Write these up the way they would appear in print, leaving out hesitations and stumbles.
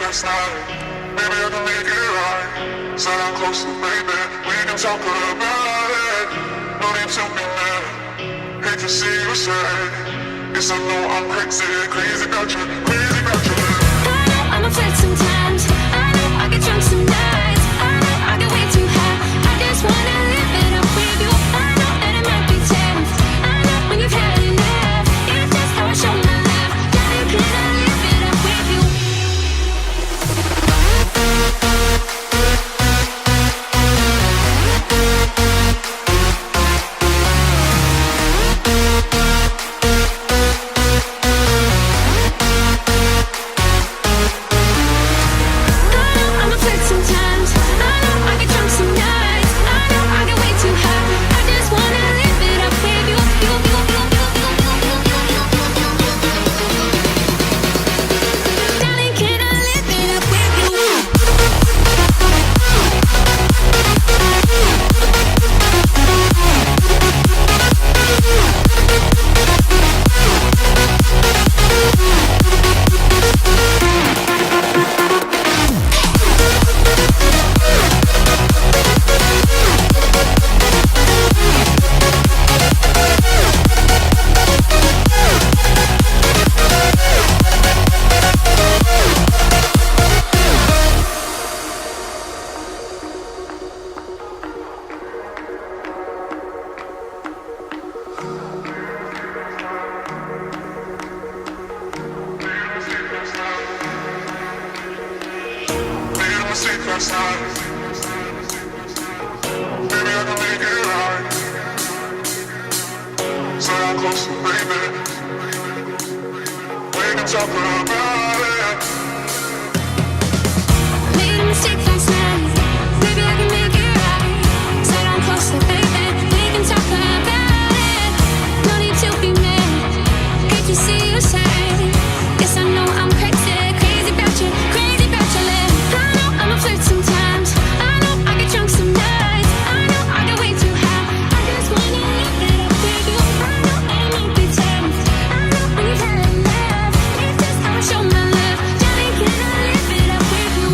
last night. Maybe I can make it right. Sit down closer, baby. We can talk about it. No need to be mad. Hate to see you sad. Yes, I know I'm crazy, crazy about you, crazy about you. I know I'm a flirt sometimes. I know I get drunk some nights. I know I get way too high. I just wanna live it up with you. I know that it might be tense. I know when you've had enough. It's just how I show my love. Daddy, can I live it up with you? Last night. Maybe I can make it right. Sit down closer, baby. We can talk about it. Made a mistake last night. Maybe I can make it right. Sit down closer, baby. We can talk about it. No need to be mad. Hate to see you sad. Yes, I know I'm crazy, crazy about you, crazy about your love. I know I'm a flirt sometimes. I know I get drunk some nights. I know I get way too high. I just wanna live it up with you. I know that it might be tense. I know when you've had enough. It's just how I show my love. Darling, can I live it up with you?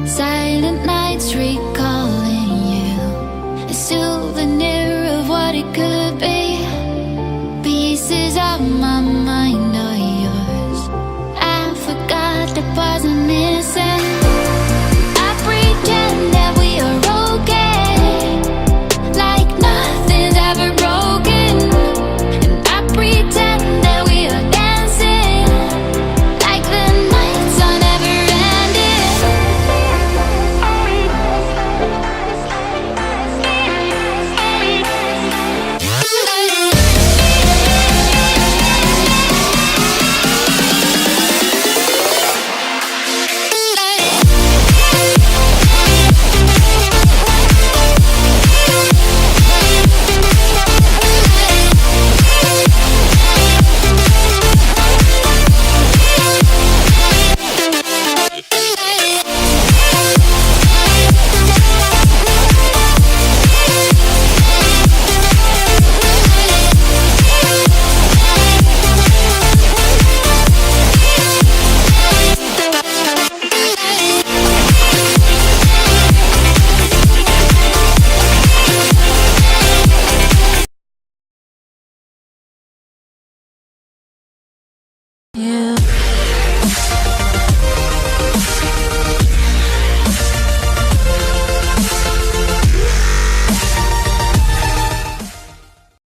Silent nights recalling